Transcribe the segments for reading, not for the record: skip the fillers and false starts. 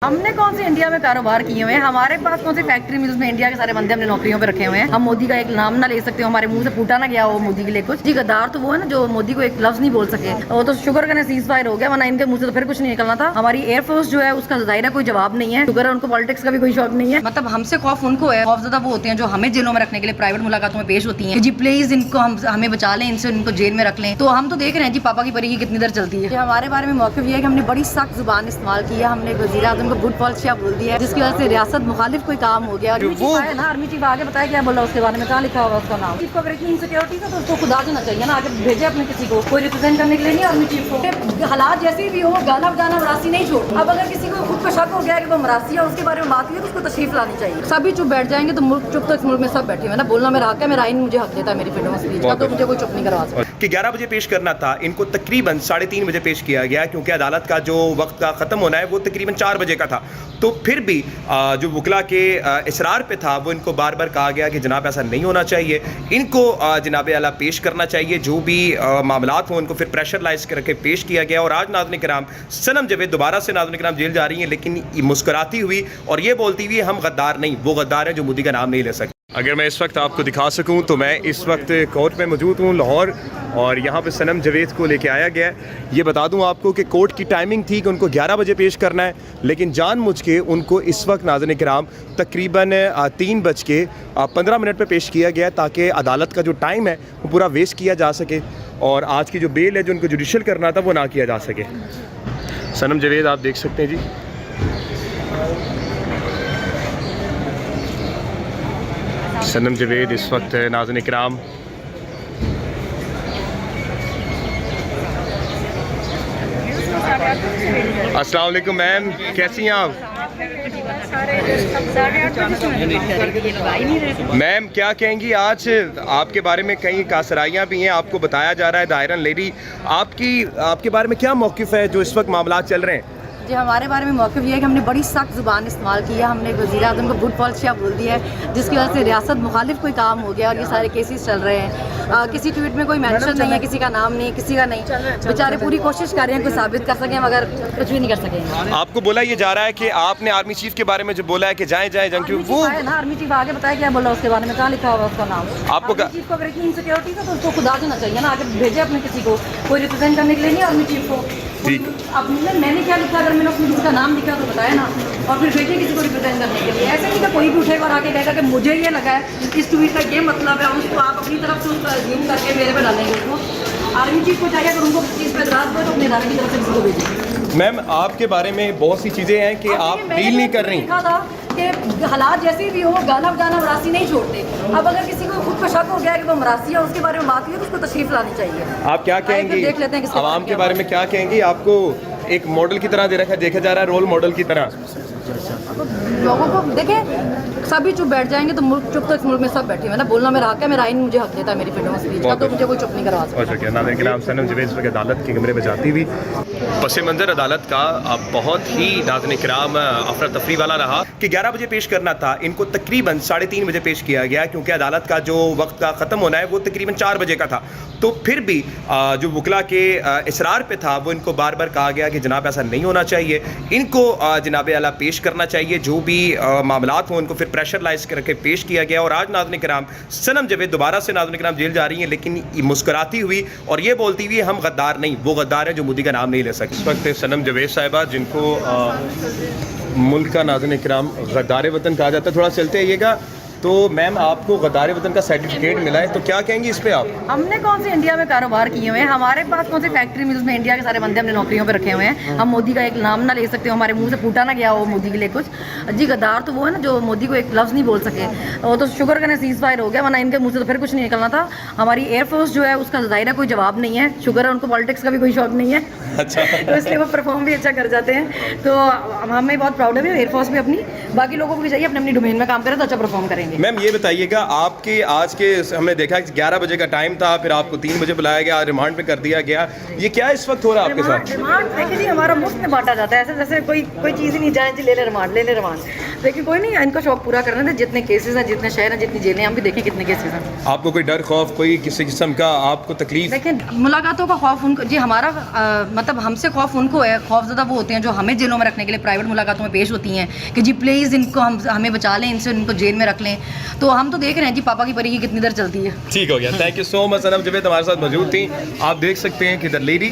हमने कौन से इंडिया में कारोबार किए हुए हैं? हमारे पास कौन सी फैक्ट्री मिल्स में इंडिया के सारे बंदे हमने नौकरियों पे रखे हुए हैं। हम मोदी का एक नाम ना ले सकते हो, हमारे मुंह से फूटा ना गया हो मोदी के लिए कुछ। जी गद्दार तो वो है ना जो मोदी को एक लफ्ज नहीं बोल सके, वो तो शुगर का सीज फायर हो गया, वरना इनके मुंह से तो फिर कुछ नहीं निकलना था। हमारी एयरफोर्स जो है उसका जाहिर कोई जवाब नहीं है। शुगर है उनको पॉलिटिक्स का भी कोई शौक नहीं है। मतलब हमसे खौफ उनको है, खौफ ज्यादा वो होते हैं जो हमें जेलों में रखने के लिए प्राइवेट मुलाकातों में पेश होती है। जी प्लीज इनको हमें बचा लें, इनसे इनको जेल में रख लें। तो हम तो देख रहे हैं जी पापा की परी की कितनी देर चलती है। हमारे बारे में मौक़िफ़ ये है कि हमने बड़ी सख्त जुबान इस्तेमाल की है। हमने वज़ीर आज़म को गुड पॉलिसी बोल दिया है, जिसकी वजह से रियासत मुखालिफ कोई काम हो गया। वो है ना आर्मी चीफ आगे बताया क्या बोला उसके बारे में, कहाँ लिखा होगा उसका नाम। चीफ को अगर इतनी इनसिक्योरिटी है तो उसको खुदा देना चाहिए ना, आगे भेजे अपने किसी को कोई रिप्रेजेंट करने के लिए नहीं आर्मी चीफ को। हालात जैसे भी हो गाना बजाना मरासी नहीं छोड़। अब अगर किसी को खुद को शक हो गया कि वो मरासी है, उसके बारे में बात हुई है तो उसको तशरीफ लानी चाहिए। सभी चुप बैठ जाएंगे तो मुल्क चुप, तो इस मुल्क में सब बैठे हुए ना। बोलना मेरा हक है, मेरा आइन मुझे हक देता है मेरी फ्रीडम ऑफ स्पीच का, तो मुझे कोई चुप नहीं करवा सकता। कि 11 बजे पेश करना था, इनको तकरीबन 3:30 बजे पेश किया गया, क्योंकि अदालत का जो वक्त का ख़त्म होना है वो तकरीबन 4 बजे का था। तो फिर भी जो वकला के इसरार पे था वो इनको बार बार कहा गया कि जनाब ऐसा नहीं होना चाहिए, इनको जनाब आला पेश करना चाहिए, जो भी मामलात हों इनको फिर प्रेशराइज करके पेश किया गया। और आज नाज़रीन किराम सनम जवेद दोबारा से नाज़रीन किराम जेल जा रही हैं, लेकिन मुस्कुराती हुई और ये बोलती हुई हम गद्दार नहीं, वो गद्दार हैं जो मोदी का नाम नहीं ले सकते। अगर मैं इस वक्त आपको दिखा सकूं तो मैं इस वक्त कोर्ट में मौजूद हूं लाहौर, और यहाँ पे सनम जवेद को लेके आया गया है। ये बता दूं आपको कि कोर्ट की टाइमिंग थी कि उनको 11 बजे पेश करना है, लेकिन जानबूझ के उनको इस वक्त नाज़रीन किराम तकरीबन 3:15 पे पेश किया गया, ताकि अदालत का जो टाइम है वो पूरा वेस्ट किया जा सके और आज की जो बेल है जो उनको जुडिशल करना था वो ना किया जा सके। सनम जवेद आप देख सकते हैं जी, सनम जवेद इस वक्त नाज़रीन किराम अस्सलाम वालेकुम मैम, कैसी हैं आप? मैम क्या कहेंगी, आज आपके बारे में कई कासराइयाँ भी हैं, आपको बताया जा रहा है दायरन लेडी, आपके बारे में क्या मौक़िफ़ है जो इस वक्त मामला चल रहे हैं? जी हमारे बारे में मौक़िफ़ ये है कि हमने बड़ी सख्त ज़ुबान इस्तेमाल की है। हमने वज़ीर आज़म को गुड पॉलिसी बोल दिया है, जिसकी वजह से रियासत मुखालिफ कोई काम हो गया और ये सारे केसेस चल रहे हैं। किसी ट्वीट में कोई मेंशन नहीं है, किसी का नाम नहीं, किसी का नहीं। बेचारे पूरी कोशिश कर रहे हैं कुछ साबित कर सकें, मगर कुछ भी नहीं कर सकेंगे। आपको बोला ये जा रहा है कि आपने आर्मी चीफ के बारे में जो बोला है कि जाए जंग, वो है ना आर्मी चीफ आगे बताया क्या बोला उसके बारे में, कहाँ लिखा होगा उसका नाम। आपको चीफ को अगर इतनी इनसिक्योरिटी है तो उसको खुदा देना चाहिए ना, आगे भेजे अपने किसी को कोई रिप्रेजेंट करने के लिए नहीं आर्मी चीफ को। अब मैंने क्या लिखा, अगर मैंने उसमें किसी का नाम लिखा तो बताया ना, और फिर भेजिए किसी को रिप्रेजेंट करने के लिए। ऐसे नहीं कि कोई भी उठेगा और आके कहेगा कि मुझे ये लगा है इस ट्वीट का ये मतलब है, उसको आप अपनी तरफ से उसका अज्यूम करके मेरे पे डालेंगे उसको। आर्मी चीफ को चाहिए अगर उनको चीज़ पर एतराज़ हो तो अपने इदारे की तरफ से किसी को भेजिए। मैम आपके बारे में बहुत सी चीज़ें हैं कि आप डील नहीं कर रही। लिखा था कि हालात जैसे भी हो गाना बजाना मरासी नहीं छोड़ते। अब अगर किसी को खुद को शक हो गया कि वो मरासी है, उसके बारे में बात हुई है तो उसको तशरीफ लानी चाहिए। आप क्या कहेंगी, देख लेते हैं आवाम के बारे में क्या कहेंगी? आपको एक मॉडल की तरह देखा जा रहा है, रोल मॉडल की तरह। लोगों को देखें सभी चुप बैठ जाएंगे तो मुल्क चुप, तो इस मुल्क में सब बैठे हुए ना। बोलना मेरा हक है, मेरा आइन मुझे हक देता है मेरी फ्रीडम ऑफ स्पीच का, तो मुझे कोई चुप नहीं करवा सकता। नाज़रीन किराम सनम जवेद अदालत के कमरे में जाती हुई पस मंज़र अदालत का बहुत ही नाज़रीन किराम अफरा तफरी वाला रहा कि 11 बजे पेश करना था, इनको तकरीबन 3:30 बजे पेश किया गया, क्योंकि अदालत का जो वक्त का ख़त्म होना है वो तकरीबन 4 बजे का था। तो फिर भी जो वकला के इसरार पे था वो इनको बार बार कहा गया कि जनाब ऐसा नहीं होना चाहिए, इनको जनाब आला पेश करना चाहिए, जो भी मामलात हों इनको फिर प्रेशराइज करके पेश किया गया। और आज नाज़रीन किराम सनम जवेद दोबारा से नाज़रीन किराम जेल जा रही हैं, लेकिन मुस्कुराती हुई और ये बोलती हुई हम गद्दार नहीं, वो गद्दार हैं जो मोदी का नाम नहीं ले सकते। इस वक्त सनम जवेद साहिबा, जिनको मुल्क का नाज़रीन किराम गद्दार वतन कहा जाता है, थोड़ा चलते आइएगा। तो मैम आपको गद्दार वतन का सर्टिफिकेट मिला है, तो क्या कहेंगी इस पे आप? हमने कौन से इंडिया में कारोबार किए हुए हैं? हमारे पास कौन से फैक्ट्री मिल्स में इंडिया के सारे बंदे हमने नौकरियों पे रखे हुए हैं। हम मोदी का एक नाम ना ले सकते हो, हमारे मुंह से फूटा ना गया हो मोदी के लिए कुछ। जी गद्दार तो वो है ना जो मोदी को एक लफ्ज़ नहीं बोल सके, वो तो शुगर का सीज फायर हो गया, वरना इनके मुंह से तो फिर कुछ नहीं निकलना था। हमारी एयरफोर्स जो है उसका जाहिर कोई जवाब नहीं है। शुगर है उनको पॉलिटिक्स का भी कोई शौक नहीं है। अच्छा तो इसलिए वो परफॉर्म भी अच्छा कर जाते हैं। तो हमें बहुत प्राउड है एयरफोर्स भी अपनी, बाकी लोगों को भी चाहिए अपने अपनी डोमेन में काम करें तो अच्छा परफॉर्म करेंगे। मैम ये बताइए आपके आज के हमने देखा 11 बजे का टाइम था, फिर आपको 3 बजे बुलाया गया, रिमांड पे कर दिया गया, ये क्या इस वक्त हो रहा है आपके साथ? रिमांड देखिए जी, हमारा मुफ्त में बांटा जाता है, ऐसे जैसे कोई चीज़ ही नहीं, जाए जी ले ले रिमांड, ले ले रिमांड। लेकिन कोई नहीं, इनका शौक पूरा करने थे। जितने केसेस हैं, जितने शहर हैं, जितनी जेलें, हम भी देखें कितने केसेस हैं। आपको कोई डर खौफ, कोई किसी किस्म का आपको तकलीफ? लेकिन मुलाकातों का खौफ उनको जी, हमारा मतलब हमसे खौफ उनको है। खौफजदा वो होते हैं जो हमें जेलों में रखने के लिए प्राइवेट मुलाकातों में पेश होती हैं कि जी प्लीज़ इनको हमें बचा लें, इनसे इनको जेल में रख लें। तो हम तो देख रहे हैं जी पापा की परी की कितनी देर चलती है। ठीक हो गया, थैंक यू सो मच। सनम जवेद हमारे साथ मौजूद थी। आप देख सकते हैं कि the lady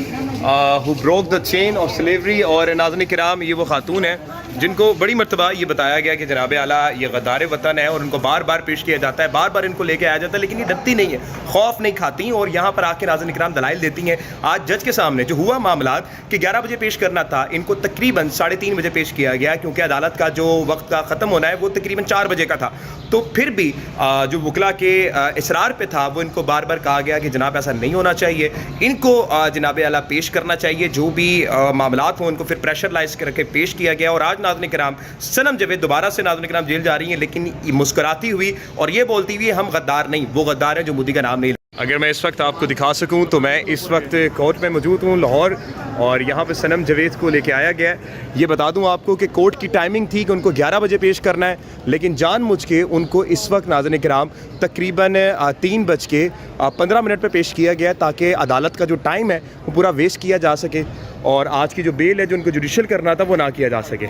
who broke the chain of slavery. और नाज़रीन किराम, ये वो खातून है जिनको बड़ी मरतबा ये बताया गया कि जनाब आला ये गद्दार वतन है और उनको बार बार पेश किया जाता है, बार बार इनको लेके आया जाता है, लेकिन ये डरती नहीं है, खौफ नहीं खाती और यहाँ पर आके नाज़रीन किराम दलाइल देती हैं। आज जज के सामने जो हुआ मामला कि 11 बजे पेश करना था, इनको तकरीबन 3:30 बजे पेश किया गया क्योंकि अदालत का जो वक्त का ख़त्म होना है वो तकरीबन 4 बजे का था। तो फिर भी जो वकला के इसरार पे था वो इनको बार बार कहा गया कि जनाब ऐसा नहीं होना चाहिए, इनको जनाब आला पेश करना चाहिए, जो भी मामलात हों उनको फिर प्रेशराइज करके पेश किया गया। और आज नाज़रीन किराम सनम जवेद दोबारा से नाज़रीन किराम जेल जा रही हैं, लेकिन मुस्कुराती हुई और ये बोलती हुई हम गद्दार नहीं, वो गद्दार हैं जो मोदी का नाम नहीं। अगर मैं इस वक्त आपको दिखा सकूं तो मैं इस वक्त कोर्ट में मौजूद हूं लाहौर, और यहाँ पे सनम जवेद को लेके आया गया है। ये बता दूं आपको कि कोर्ट की टाइमिंग थी कि उनको 11 बजे पेश करना है, लेकिन जानबूझ के उनको इस वक्त नाज़रीन किराम तकरीबन 3:15 पे पेश किया गया ताकि अदालत का जो टाइम है वो पूरा वेस्ट किया जा सके और आज की जो बेल है जो उनको जुडिशल करना था वो ना किया जा सके।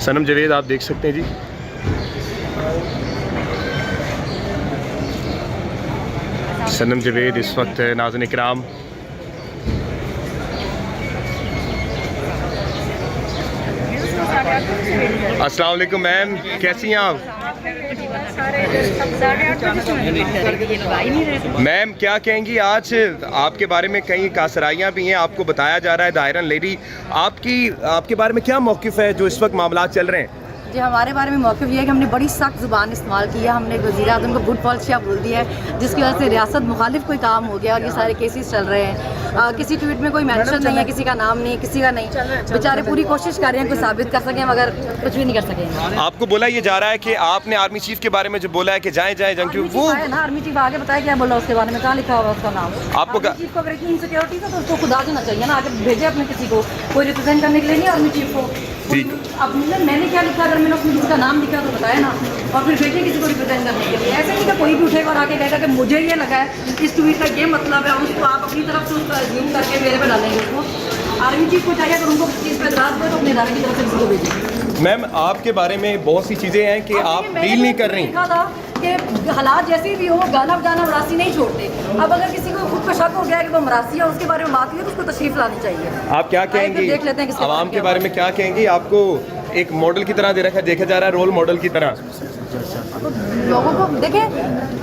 सनम जवेद आप देख सकते हैं जी, सनम जवेद इस वक्त नाज़रीन किराम अस्सलाम वालेकुम मैम, कैसी हैं आप? मैम क्या कहेंगी, आज आपके बारे में कई कासराइयाँ भी हैं, आपको बताया जा रहा है द आयरन लेडी, आपके बारे में क्या मौक़िफ़ है जो इस वक्त मामला चल रहे हैं? जी हमारे बारे में मौक़िफ़ ये है कि हमने बड़ी सख्त ज़ुबान इस्तेमाल की है। हमने वज़ीर आज़म को गुड पॉलिसिया बोल दिया है, जिसकी वजह से रियासत मुखालिफ कोई काम हो गया और ये सारे केसेस चल रहे हैं। किसी ट्वीट में कोई मेंशन नहीं है, किसी का नाम नहीं, किसी का नहीं, बेचारे पूरी कोशिश कर रहे हैं कोई साबित कर सकें मगर कुछ भी नहीं कर सकेंगे। आपको बोला ये जा रहा है कि आपने आर्मी चीफ के बारे में जो बोला है कि जाएँ जंग, वो ना आर्मी चीफ आगे बताया क्या बोला उसके बारे में, कहाँ लिखा हुआ उसका नाम? आपको चीफ को अगर इतनी इनसिक्योरिटी है तो उसको खुदा देना चाहिए ना, आगे भेजे अपने किसी को, कोई रिप्रेजेंट करने के लिए नहीं आर्मी चीफ को। अब मैंने क्या लिखा, अगर मैंने उसमें किसका नाम लिखा तो बताया ना, और फिर भेजे किसी को रिप्रेजेंट करने के लिए। ऐसे नहीं कि कोई भी उठेगा और आके कहेगा कि मुझे ये लगा है इस ट्वीट का ये मतलब है, और उसको आप अपनी तरफ से उसका अज्यूम करके मेरे पे डालेंगे उसको। आर्मी चीफ को चाहिए अगर उनको चीज़ पर एतराज़ हो तो अपने इदारे की तरफ से किसी को भेजें। मैम आपके बारे में बहुत सी चीज़ें हैं कि आप डील नहीं कर रही कि हालात जैसे भी हो गाना बजाना मरासी नहीं छोड़ते। अब अगर किसी को खुद को शक हो गया है कि वो मरासी है, उसके बारे में बात हुई तो उसको तशरीफ लानी चाहिए। आप क्या कहेंगी, देख लेते हैं आवाम के बारे में क्या कहेंगी? आपको एक मॉडल की तरह देखा जा रहा है, रोल मॉडल की तरह। लोगों को देखें,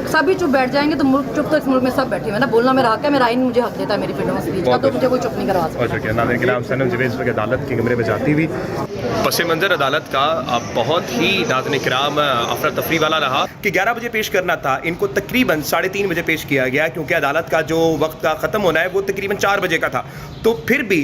सभी चुप बैठ जाएंगे तो मुल्क चुप, तो इस मुल्क में सब बैठे हुए ना, बोलना मेरा हक है, मेरा आइन मुझे हक देता है मेरी फ्रीडम ऑफ स्पीच का, तो मुझे कोई चुप नहीं करवा सकता। नाज़रीन किराम, सनम जवेद अदालत के कमरे में जाती हुई पस मंज़र अदालत का बहुत ही नाज़रीन किराम अफरा तफरी वाला रहा कि 11 बजे पेश करना था, इनको तकरीबन 3:30 बजे पेश किया गया क्योंकि अदालत का जो वक्त का ख़त्म होना है वो तकरीबन 4 बजे का था। तो फिर भी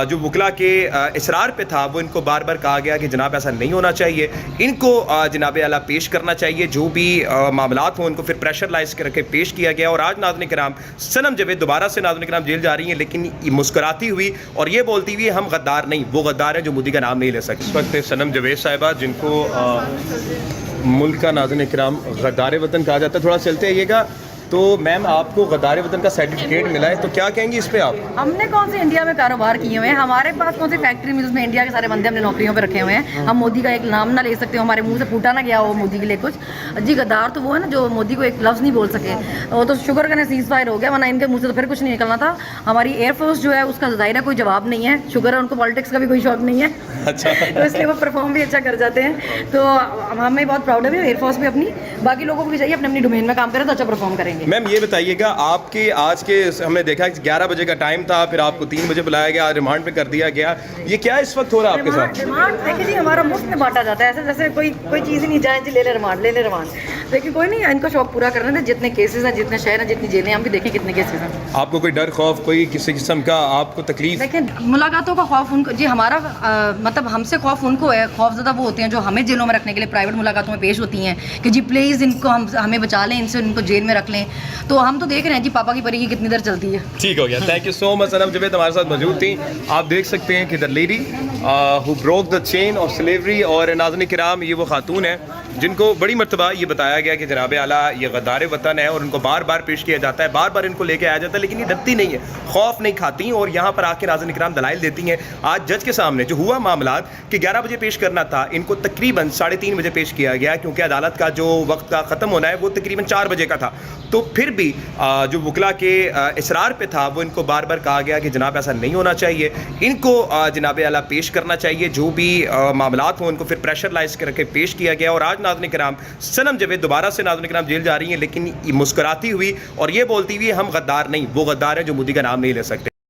जो वकला के इसरार पे था वो इनको बार बार कहा गया कि जनाब ऐसा नहीं होना चाहिए, इनको जनाब आला पेश करना चाहिए, जो भी मामलात हों उनको फिर प्रेशराइज करके पेश किया गया। और आज नाज़रीन किराम सनम जवेद दोबारा से नाज़रीन किराम जेल जा रही हैं, लेकिन मुस्कुराती हुई और ये बोलती हुई हम गद्दार नहीं, वो गद्दार हैं जो मोदी का नाम नहीं ले सकते। इस वक्त सनम जवेद साहिबा जिनको मुल्क का नाज़रीन किराम गद्दार वतन कहा जाता है, थोड़ा चलते आइएगा। तो मैम आपको गद्दार वतन का सर्टिफिकेट मिला है, तो क्या कहेंगी इस पे आप? हमने कौन से इंडिया में कारोबार किए हुए हैं, हमारे पास कौन से फैक्ट्री मिल्स में इंडिया के सारे बंदे हमने नौकरियों पे रखे हुए हैं। हम मोदी का एक नाम ना ले सकते हो, हमारे मुंह से फूटा ना गया हो मोदी के लिए कुछ। जी गद्दार तो वो है ना जो मोदी को एक लफ्ज़ नहीं बोल सके, वो तो शुक्र करने सीज फायर हो गया, वरना इनके मुँह से तो फिर कुछ नहीं निकलना था। हमारी एयरफोर्स जो है उसका ज़ाहिर है कोई जवाब नहीं है, शुक्र है उनको पॉलिटिक्स का भी कोई शौक नहीं है। अच्छा तो इसलिए वो परफॉर्म भी अच्छा कर जाते हैं, तो हमें बहुत प्राउड है एयरफोर्स भी अपनी, बाकी लोगों को भी चाहिए अपने अपनी डोमेन में काम करें तो अच्छा परफॉर्म करेंगे। मैम ये बताइएगा, आपके आज के हमने देखा 11 बजे का टाइम था, फिर आपको 3 बजे बुलाया गया, रिमांड पे कर दिया गया, ये क्या इस वक्त हो रहा है आपके साथ? रिमांड देखिए जी, हमारा मुफ्त में बांटा जाता है, ऐसे जैसे कोई चीज़ ही नहीं, जाए जी ले ले रिमांड, ले ले रिमांड। लेकिन कोई नहीं, इनका शौक पूरा करने दें। जितने केसेस हैं, जितने शहर हैं, जितनी जेलें हैं, हम भी देखें कितने केसेस हैं। आपको कोई डर खौफ कोई किसी किस्म का आपको तकलीफ? देखिए मुलाकातों का खौफ उनको जी, हमारा मतलब हमसे खौफ उनको है। खौफज़दा वो होते हैं जो हमें जेलों में रखने के लिए प्राइवेट मुलाकातों में पेश होती हैं कि जी प्लीज़ इनको हमें बचा लें, इनसे इनको जेल में रख लें। तो हम तो देख रहे हैं जी पापा की परी की कितनी देर चलती है। ठीक हो गया, थैंक यू सो मच। सनम जवेद हमारे साथ मौजूद थी। आप देख सकते हैं कि the lady who broke the chain of slavery. और नाज़रीन किराम, ये वो खातून है जिनको बड़ी मरतबा ये बताया गया कि जनाब आला ये गद्दार वतन है और उनको बार बार पेश किया जाता है, बार बार इनको लेके आया जाता है, लेकिन ये डरती नहीं है, खौफ नहीं खाती और यहाँ पर आके नाज़रीन किराम दलाइल देती हैं। आज जज के सामने जो हुआ मामला कि 11 बजे पेश करना था, इनको तकरीबन 3:30 बजे पेश किया गया क्योंकि अदालत का जो वक्त का ख़त्म होना है वो तकरीबन 4 बजे का था। तो फिर भी जो वकला के इसरार पे था वो इनको बार बार कहा गया कि जनाब ऐसा नहीं होना चाहिए, इनको जनाब आला पेश करना चाहिए, जो भी मामलात हों उनको फिर प्रेशर लाइज करके पेश किया गया। और आज नाज़रीन किराम सनम जवेद दोबारा से नाज़रीन किराम जेल जा रही हैं, लेकिन मुस्कुराती हुई और ये बोलती हुई हम गद्दार नहीं, वो गद्दार हैं जो मोदी का नाम नहीं ले सकते।